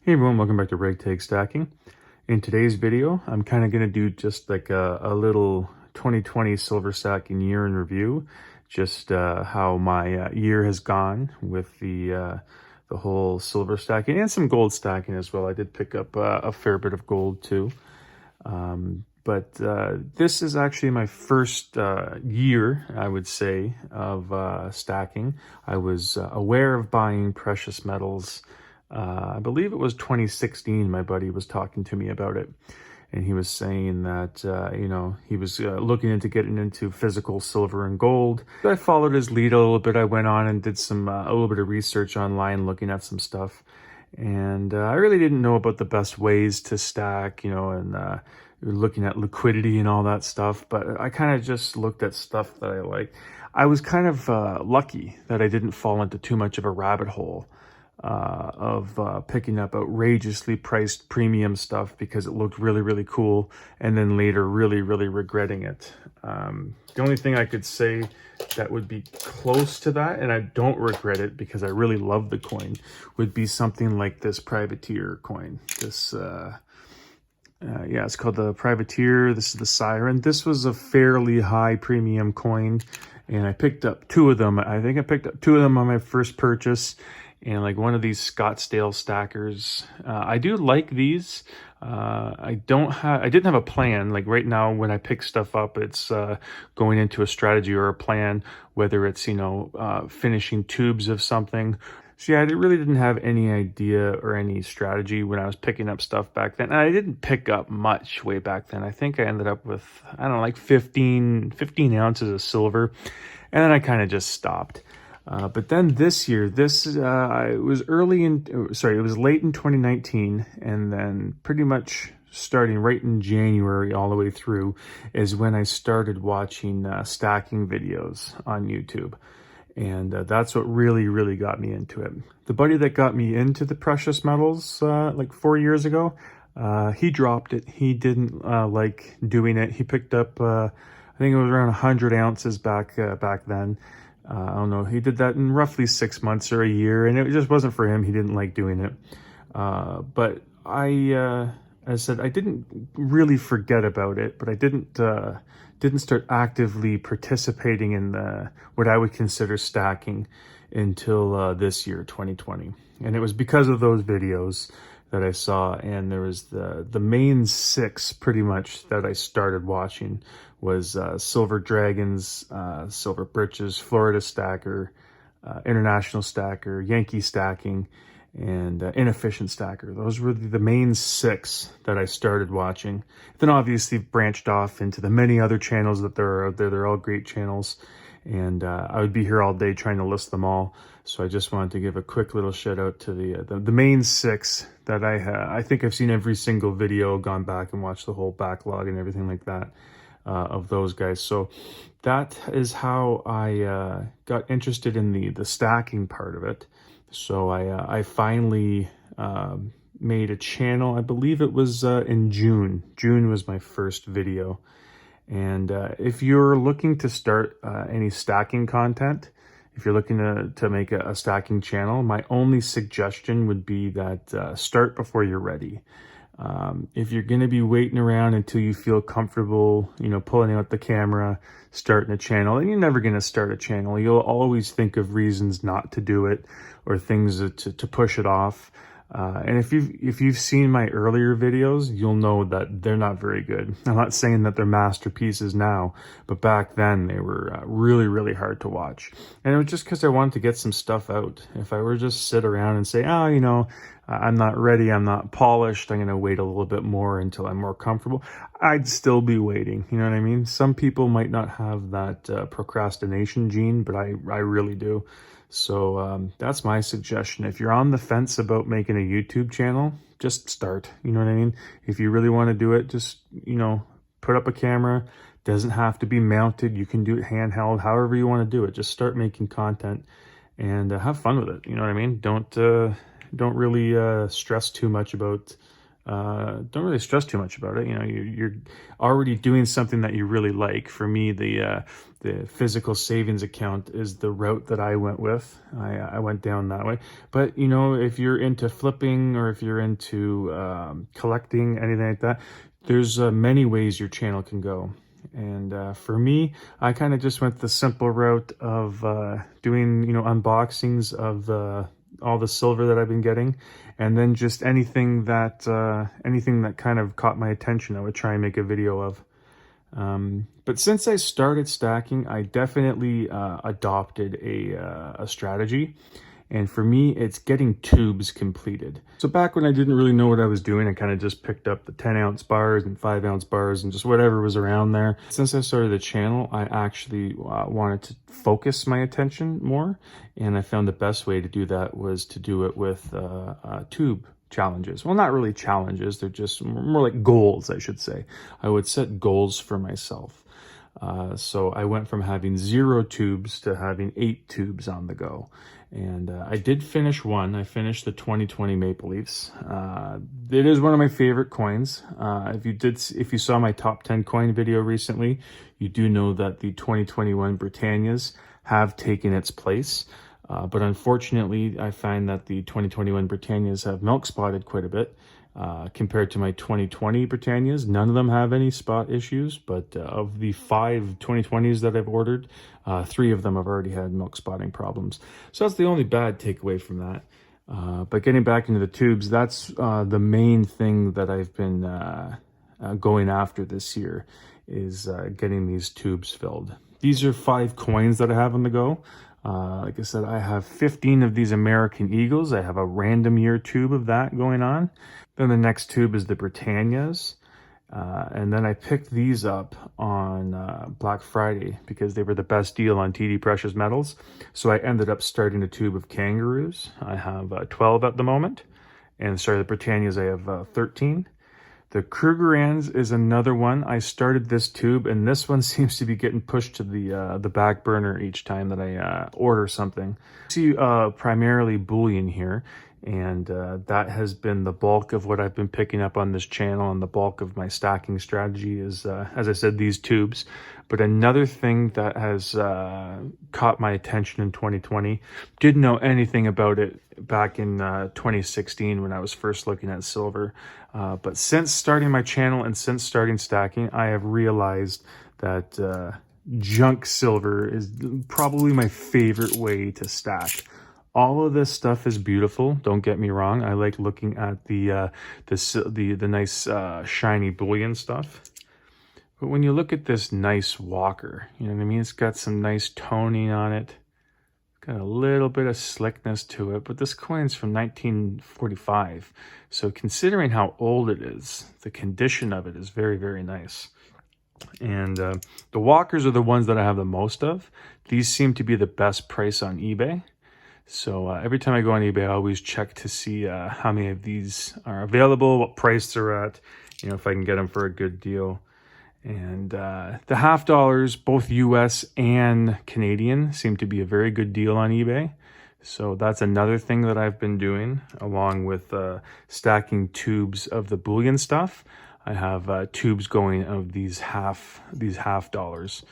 Hey everyone, welcome back to Ragtag Stacking. In today's video, I'm kind of going to do just like a little 2020 silver stacking year in review, just how my year has gone with the whole silver stacking and some gold stacking as well. I did pick up a fair bit of gold too. But this is actually my first year, I would say, of stacking. I was aware of buying precious metals. I believe it was 2016, my buddy was talking to me about it. And he was saying that, he was looking into getting into physical silver and gold. I followed his lead a little bit. I went on and did a little bit of research online, looking at some stuff. And I really didn't know about the best ways to stack, and looking at liquidity and all that stuff. But I kind of just looked at stuff that I like. I was kind of lucky that I didn't fall into too much of a rabbit hole of picking up outrageously priced premium stuff because it looked really, really cool, and then later really, really regretting it. The only thing I could say that would be close to that, and I don't regret it because I really love the coin, would be something like this privateer coin. This, it's called the privateer. This is the Siren. This was a fairly high premium coin, and I picked up two of them. I think I picked up two of them on my first purchase. And like one of these Scottsdale stackers. I do like these. I didn't have a plan. Like right now when I pick stuff up, it's going into a strategy or a plan, whether it's, finishing tubes of something. So yeah, I really didn't have any idea or any strategy when I was picking up stuff back then. And I didn't pick up much way back then. I think I ended up with, I don't know, like 15 ounces of silver. And then I kind of just stopped. But then this year, it was late in 2019, and then pretty much starting right in January all the way through is when I started watching stacking videos on YouTube. And that's what really, really got me into it. The buddy that got me into the precious metals like 4 years ago, he dropped it. He didn't like doing it. He picked up, I think it was around 100 ounces back then. I don't know, he did that in roughly 6 months or a year, and it just wasn't for him. He didn't like doing it. But as I said, I didn't really forget about it, but I didn't start actively participating in what I would consider stacking until this year, 2020. And it was because of those videos that I saw, and there was the main six pretty much that I started watching was Silver Dragons, Silver Britches, Florida Stacker, International Stacker, Yankee Stacking, and Inefficient Stacker. Those were the main six that I started watching. Then obviously branched off into the many other channels that there are out there. They're all great channels, and I would be here all day trying to list them all. So I just wanted to give a quick little shout out to the main six that I think I've seen every single video, gone back and watched the whole backlog and everything like that of those guys. So that is how I got interested in the stacking part of it. So I finally made a channel. I believe it was in June. June was my first video. And if you're looking to start any stacking content, if you're looking to make a stacking channel, my only suggestion would be that start before you're ready. If you're going to be waiting around until you feel comfortable, pulling out the camera, starting a channel, then you're never going to start a channel. You'll always think of reasons not to do it or things to push it off. And if you've seen my earlier videos, you'll know that they're not very good. I'm not saying that they're masterpieces now, but back then they were really, really hard to watch. And it was just because I wanted to get some stuff out. If I were just sit around and say, I'm not ready, I'm not polished, I'm going to wait a little bit more until I'm more comfortable, I'd still be waiting. You know what I mean? Some people might not have that procrastination gene, but I really do. So that's my suggestion. If you're on the fence about making a YouTube channel, just start. You know what I mean? If you really want to do it, just, put up a camera. Doesn't have to be mounted. You can do it handheld, however you want to do it. Just start making content and have fun with it. You know what I mean? Don't really stress too much about don't really stress too much about it. You know, you're already doing something that you really like. For me, the physical savings account is the route that I went with. I went down that way. But you know, if you're into flipping or if you're into collecting, anything like that, there's many ways your channel can go. And for me, I kind of just went the simple route of doing, you know, unboxings of all the silver that I've been getting, and then just anything that kind of caught my attention, I would try and make a video of. But since I started stacking, I definitely adopted a strategy. And for me, it's getting tubes completed. So back when I didn't really know what I was doing, I kind of just picked up the 10-ounce bars and 5-ounce bars and just whatever was around there. Since I started the channel, I actually wanted to focus my attention more. And I found the best way to do that was to do it with tube challenges. Well, not really challenges. They're just more like goals, I should say. I would set goals for myself. So I went from having 0 tubes to having 8 tubes on the go. And I did finish one. I finished the 2020 Maple Leafs. It is one of my favorite coins. If you saw my top 10 coin video recently, you do know that the 2021 Britannias have taken its place. But unfortunately, I find that the 2021 Britannias have milk spotted quite a bit. Compared to my 2020 Britannias, none of them have any spot issues, but of the 5 2020s that I've ordered, 3 of them have already had milk spotting problems. So that's the only bad takeaway from that. But getting back into the tubes, that's the main thing that I've been going after this year, is getting these tubes filled. These are 5 coins that I have on the go. Like I said, I have 15 of these American Eagles. I have a random year tube of that going on. Then the next tube is the Britannias. And then I picked these up on Black Friday because they were the best deal on TD Precious Metals. So I ended up starting a tube of Kangaroos. I have 12 at the moment. And sorry, the Britannias, I have 13. The Krugerrands is another one. I started this tube, and this one seems to be getting pushed to the back burner each time that I order something. I see primarily bullion here, and that has been the bulk of what I've been picking up on this channel, and the bulk of my stacking strategy is, as I said, these tubes. But another thing that has caught my attention in 2020, didn't know anything about it back in 2016 when I was first looking at silver. But since starting my channel and since starting stacking, I have realized that junk silver is probably my favorite way to stack. All of this stuff is beautiful. Don't get me wrong. I like looking at the nice shiny bullion stuff. But when you look at this nice Walker, you know what I mean? It's got some nice toning on it. Got a little bit of slickness to it, but this coin's from 1945. So considering how old it is, the condition of it is very, very nice. And the Walkers are the ones that I have the most of. These seem to be the best price on eBay. So every time I go on eBay, I always check to see how many of these are available, what price they're at, you know, if I can get them for a good deal. And the half dollars, both US and Canadian, seem to be a very good deal on eBay. So that's another thing that I've been doing, along with stacking tubes of the bullion stuff. I have tubes going of these half dollars.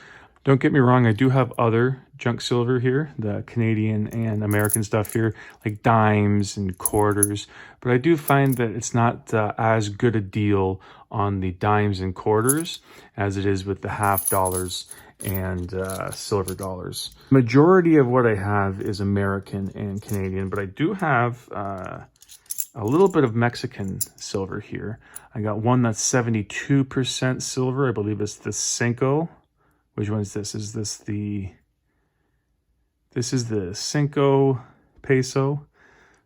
Don't get me wrong, I do have other junk silver here, the Canadian and American stuff here, like dimes and quarters. But I do find that it's not as good a deal on the dimes and quarters as it is with the half dollars and silver dollars. Majority of what I have is American and Canadian, but I do have a little bit of Mexican silver here. I got one that's 72% silver. I believe it's the Cinco. Which one is this? Is this this is the Cinco peso.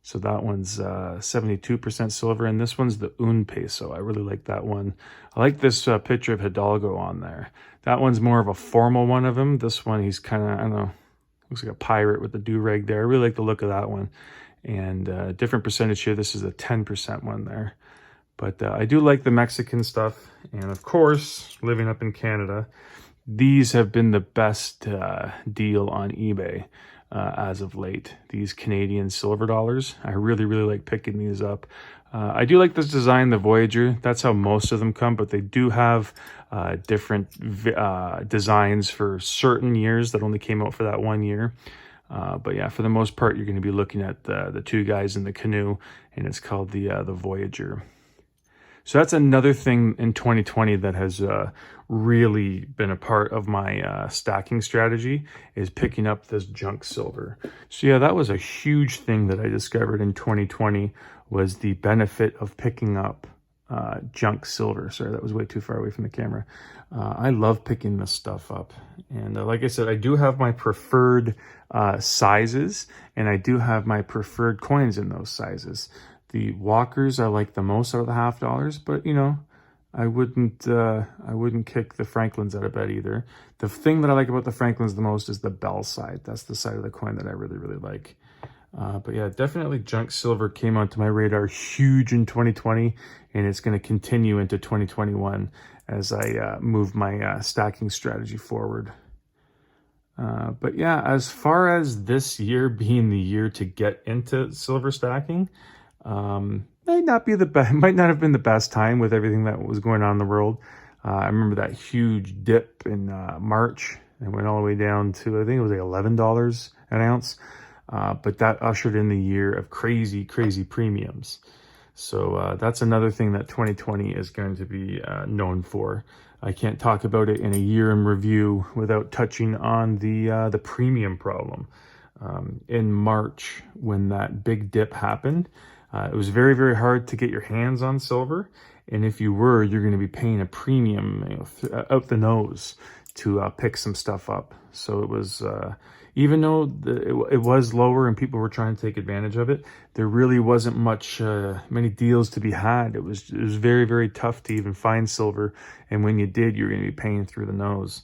So that one's 72% silver, and this one's the Un peso. I really like that one. I like this picture of Hidalgo on there. That one's more of a formal one of him. This one, he's kind of, I don't know, looks like a pirate with the do-rag there. I really like the look of that one. And different percentage here. This is a 10% one there. But I do like the Mexican stuff. And of course, living up in Canada, these have been the best deal on eBay. as of late. These Canadian silver dollars, I really, really like picking these up. I do like this design, the Voyager. That's how most of them come, but they do have different designs for certain years that only came out for that 1 year. But yeah, for the most part, you're going to be looking at the two guys in the canoe, and it's called the Voyager. So that's another thing in 2020 that has really been a part of my stacking strategy, is picking up this junk silver. So yeah, that was a huge thing that I discovered in 2020, was the benefit of picking up junk silver. Sorry, that was way too far away from the camera. I love picking this stuff up. And like I said, I do have my preferred sizes, and I do have my preferred coins in those sizes. The Walkers I like the most out of the half dollars, but you know, I wouldn't kick the Franklins out of bed either. The thing that I like about the Franklins the most is the bell side. That's the side of the coin that I really, really like. But yeah, definitely junk silver came onto my radar huge in 2020, and it's going to continue into 2021 as I move my stacking strategy forward. But yeah, as far as this year being the year to get into silver stacking, might not be the best, might not have been the best time with everything that was going on in the world. I remember that huge dip in March. It went all the way down to, I think it was like $11 an ounce. But that ushered in the year of crazy, crazy premiums. So that's another thing that 2020 is going to be known for. I can't talk about it in a year in review without touching on the premium problem. In March, when that big dip happened, it was very, very hard to get your hands on silver. And if you were, you're going to be paying a premium, you know, out the nose to pick some stuff up. So it was, even though it was lower and people were trying to take advantage of it, there really wasn't many deals to be had. It was very, very tough to even find silver. And when you did, you're going to be paying through the nose.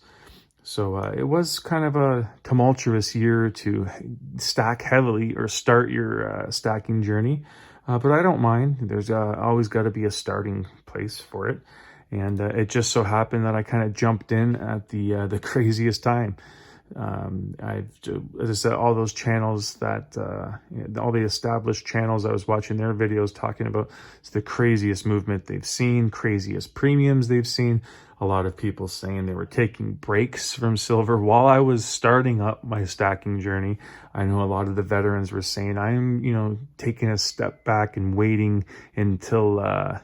So it was kind of a tumultuous year to stack heavily or start your stacking journey. But I don't mind. There's always got to be a starting place for it. And it just so happened that I kind of jumped in at the craziest time. As I said, all those channels that, all the established channels, I was watching their videos talking about it's the craziest movement they've seen, craziest premiums they've seen. A lot of people saying they were taking breaks from silver while I was starting up my stacking journey. I know a lot of the veterans were saying, I'm, taking a step back and waiting until,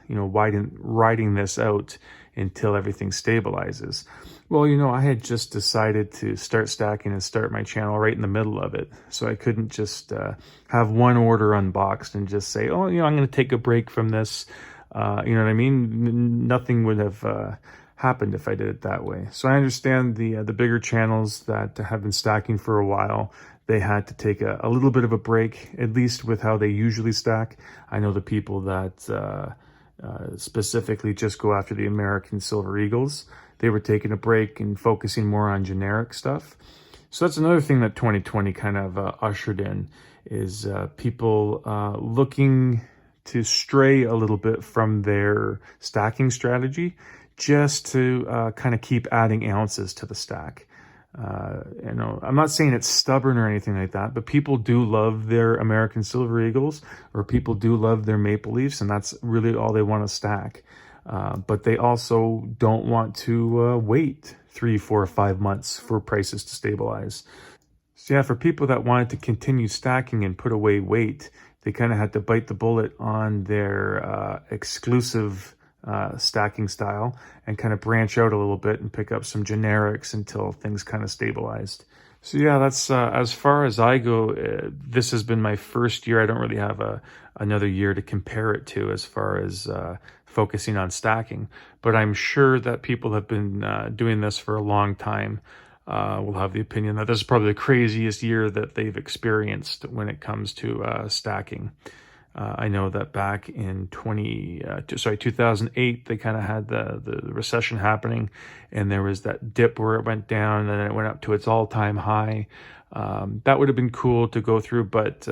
riding this out until everything stabilizes. Well, I had just decided to start stacking and start my channel right in the middle of it. So I couldn't just have one order unboxed and just say, oh, I'm going to take a break from this. You know what I mean? Nothing would have happened if I did it that way. So I understand the bigger channels that have been stacking for a while, they had to take a little bit of a break, at least with how they usually stack. I know the people that specifically just go after the American Silver Eagles, they were taking a break and focusing more on generic stuff. So that's another thing that 2020 kind of ushered in, is people looking to stray a little bit from their stacking strategy just to kind of keep adding ounces to the stack. I'm not saying it's stubborn or anything like that, but people do love their American Silver Eagles, or people do love their Maple Leafs, and that's really all they want to stack. But they also don't want to wait 3, 4, 5 months for prices to stabilize. So yeah, for people that wanted to continue stacking and put away weight, they kind of had to bite the bullet on their exclusive stacking style and kind of branch out a little bit and pick up some generics until things kind of stabilized. So yeah, that's as far as I go. This has been my first year. I don't really have another year to compare it to as far as focusing on stacking, but I'm sure that people have been doing this for a long time will have the opinion that this is probably the craziest year that they've experienced when it comes to stacking. I know that back in 2008, they kind of had the recession happening, and there was that dip where it went down and then it went up to its all-time high. That would have been cool to go through, but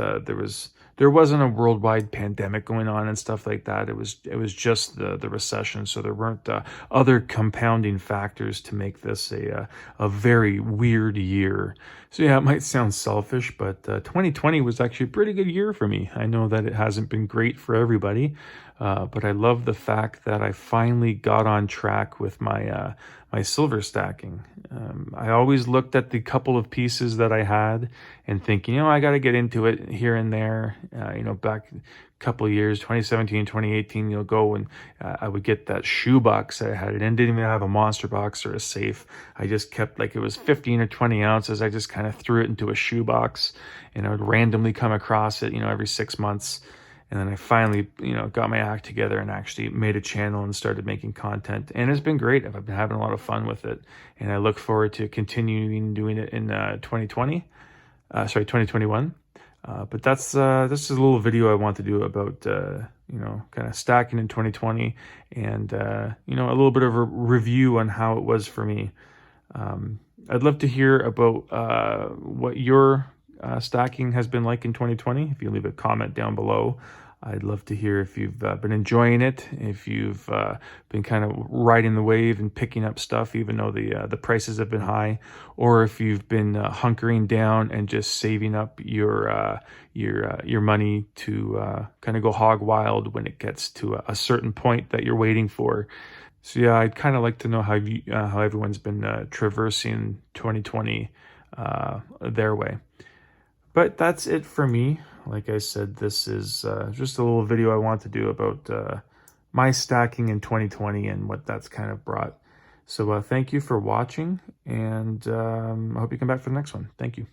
there wasn't a worldwide pandemic going on and stuff like that. It was just the recession, so there weren't other compounding factors to make this a very weird year. So yeah, it might sound selfish, but 2020 was actually a pretty good year for me. I know that it hasn't been great for everybody, but I love the fact that I finally got on track with my silver stacking. I always looked at the couple of pieces that I had and thinking, I got to get into it here and there. Back a couple of years, 2017, 2018, you'll go and I would get that shoe box that I had. It didn't even have a monster box or a safe. I just kept, like, it was 15 or 20 ounces. I just kind of threw it into a shoe box, and I would randomly come across it, every 6 months. And then I finally, got my act together and actually made a channel and started making content. And it's been great. I've been having a lot of fun with it. And I look forward to continuing doing it in 2021. But this is a little video I want to do about, kind of stacking in 2020 and, a little bit of a review on how it was for me. I'd love to hear about what your stacking has been like in 2020. If you leave a comment down below, I'd love to hear if you've been enjoying it, if you've been kind of riding the wave and picking up stuff even though the prices have been high, or if you've been hunkering down and just saving up your money to kind of go hog wild when it gets to a certain point that you're waiting for. So yeah, I'd kind of like to know how everyone's been traversing 2020 their way. But that's it for me. Like I said, this is just a little video I want to do about my stacking in 2020 and what that's kind of brought. So thank you for watching, and I hope you come back for the next one. Thank you.